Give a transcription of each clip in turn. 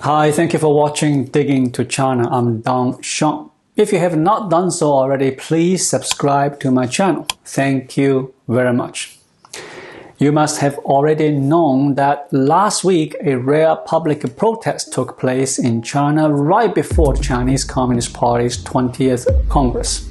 Hi, thank you for watching Digging to China. I'm Dong Sean. If you have not done so already, please subscribe to my channel. Thank you very much. You must have already known that last week a rare public protest took place in China right before the Chinese Communist Party's 20th Congress.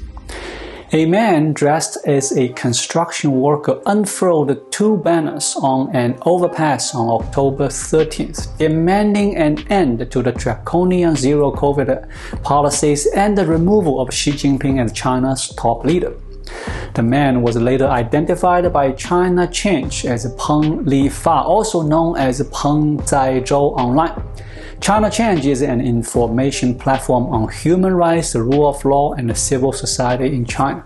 A man dressed as a construction worker unfurled two banners on an overpass on October 13th, demanding an end to the draconian zero-COVID policies and the removal of Xi Jinping as China's top leader. The man was later identified by China Change as Peng Lifa, also known as Peng Zaizhou Online. China Change is an information platform on human rights, the rule of law, and the civil society in China.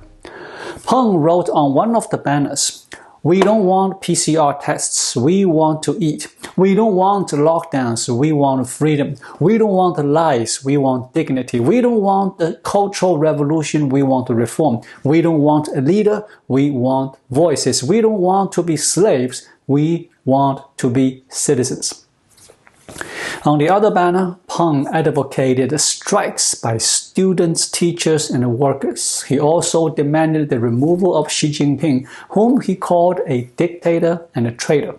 Peng wrote on one of the banners, "We don't want PCR tests, we want to eat. We don't want lockdowns, we want freedom. We don't want lies, we want dignity. We don't want the cultural revolution, we want reform. We don't want a leader, we want voices. We don't want to be slaves, we want to be citizens." On the other banner, Peng advocated strikes by students, teachers, and workers. He also demanded the removal of Xi Jinping, whom he called a dictator and a traitor.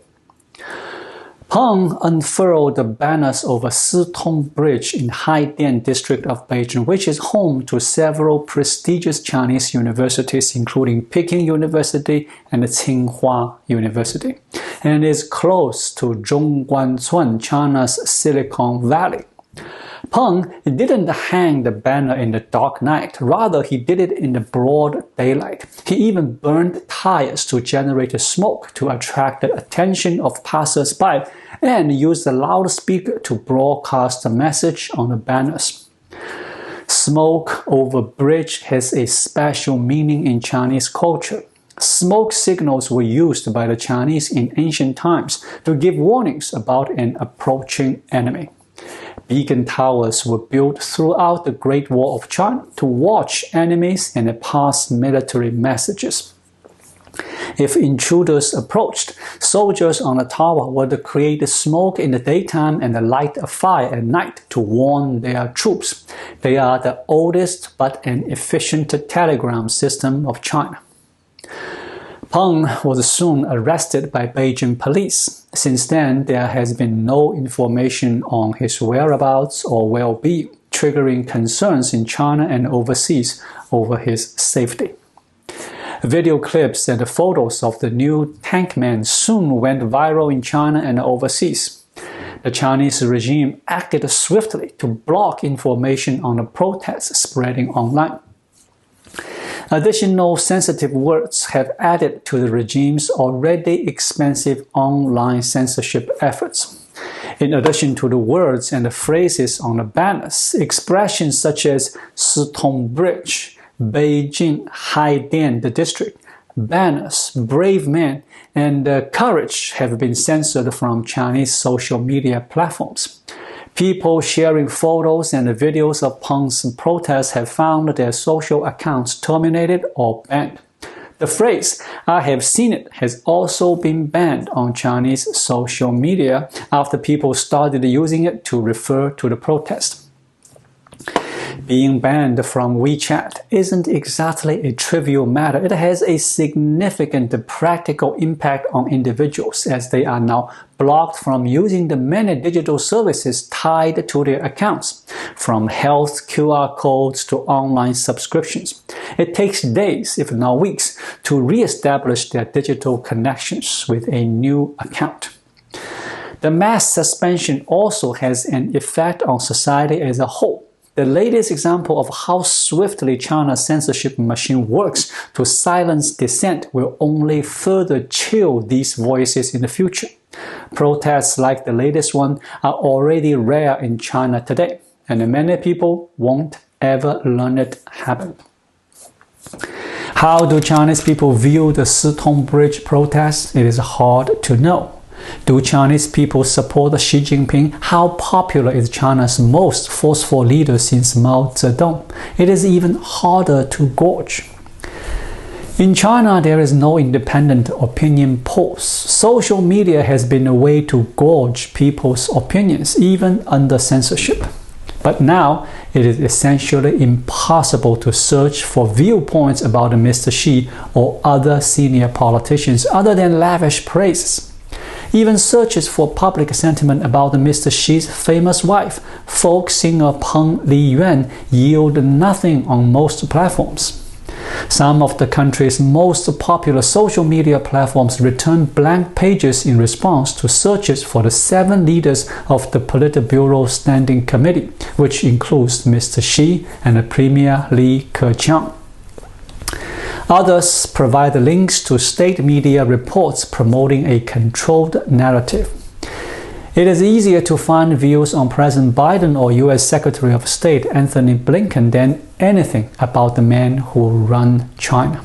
Peng unfurled the banners over Sitong Bridge in Haidian district of Beijing, which is home to several prestigious Chinese universities, including Peking University and Tsinghua University, and is close to Zhongguancun, China's Silicon Valley. Peng didn't hang the banner in the dark night, rather he did it in the broad daylight. He even burned tires to generate smoke to attract the attention of passers-by and used a loudspeaker to broadcast the message on the banners. Smoke over bridge has a special meaning in Chinese culture. Smoke signals were used by the Chinese in ancient times to give warnings about an approaching enemy. Beacon towers were built throughout the Great Wall of China to watch enemies and pass military messages. If intruders approached, soldiers on the tower would create smoke in the daytime and light a fire at night to warn their troops. They are the oldest but an efficient telegram system of China. Peng was soon arrested by Beijing police. Since then, there has been no information on his whereabouts or well-being, triggering concerns in China and overseas over his safety. Video clips and photos of the new tank man soon went viral in China and overseas. The Chinese regime acted swiftly to block information on the protests spreading online. Additional sensitive words have added to the regime's already expensive online censorship efforts. In addition to the words and the phrases on the banners, expressions such as Sitong Bridge, Beijing, Haidian the district, banners, brave men, and courage have been censored from Chinese social media platforms. People sharing photos and videos of Peng's protests have found their social accounts terminated or banned. The phrase, "I have seen it," has also been banned on Chinese social media after people started using it to refer to the protest. Being banned from WeChat isn't exactly a trivial matter. It has a significant practical impact on individuals as they are now blocked from using the many digital services tied to their accounts, from health QR codes to online subscriptions. It takes days, if not weeks, to re-establish their digital connections with a new account. The mass suspension also has an effect on society as a whole. The latest example of how swiftly China's censorship machine works to silence dissent will only further chill these voices in the future. Protests like the latest one are already rare in China today, and many people won't ever learn it happened. How do Chinese people view the Sitong Bridge protests? It is hard to know. Do Chinese people support Xi Jinping? How popular is China's most forceful leader since Mao Zedong? It is even harder to gauge. In China, there is no independent opinion polls. Social media has been a way to gauge people's opinions, even under censorship. But now, it is essentially impossible to search for viewpoints about Mr. Xi or other senior politicians other than lavish praises. Even searches for public sentiment about Mr. Xi's famous wife, folk singer Peng Liyuan, yield nothing on most platforms. Some of the country's most popular social media platforms return blank pages in response to searches for the 7 leaders of the Politburo Standing Committee, which includes Mr. Xi and Premier Li Keqiang. Others provide links to state media reports promoting a controlled narrative. It is easier to find views on President Biden or U.S. Secretary of State Anthony Blinken than anything about the men who run China.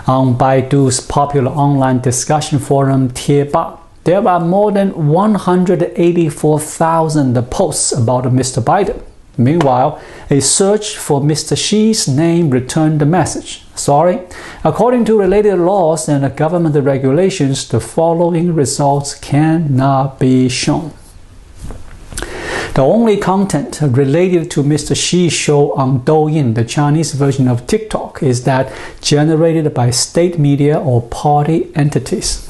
On Baidu's popular online discussion forum Tieba, there are more than 184,000 posts about Mr. Biden. Meanwhile, a search for Mr. Xi's name returned the message. Sorry, according to related laws and government regulations, the following results cannot be shown. The only content related to Mr. Xi's show on Douyin, the Chinese version of TikTok, is that generated by state media or party entities.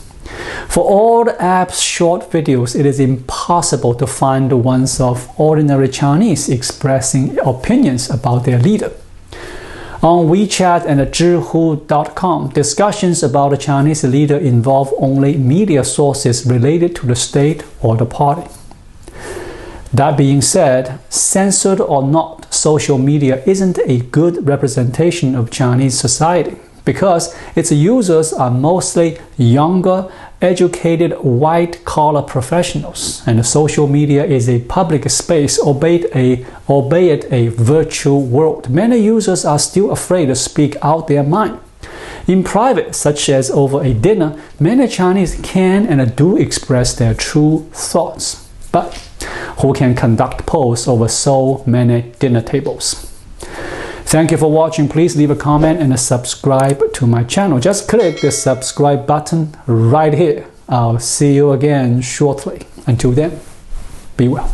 For all the app's short videos, it is impossible to find the ones of ordinary Chinese expressing opinions about their leader. On WeChat and Zhihu.com, discussions about the Chinese leader involve only media sources related to the state or the party. That being said, censored or not, social media isn't a good representation of Chinese society, because its users are mostly younger, educated, white-collar professionals, and social media is a public space, albeit a virtual world. Many users are still afraid to speak out their mind. In private, such as over a dinner, many Chinese can and do express their true thoughts. But who can conduct polls over so many dinner tables? Thank you for watching. Please leave a comment and subscribe to my channel. Just click the subscribe button right here. I'll see you again shortly. Until then, be well.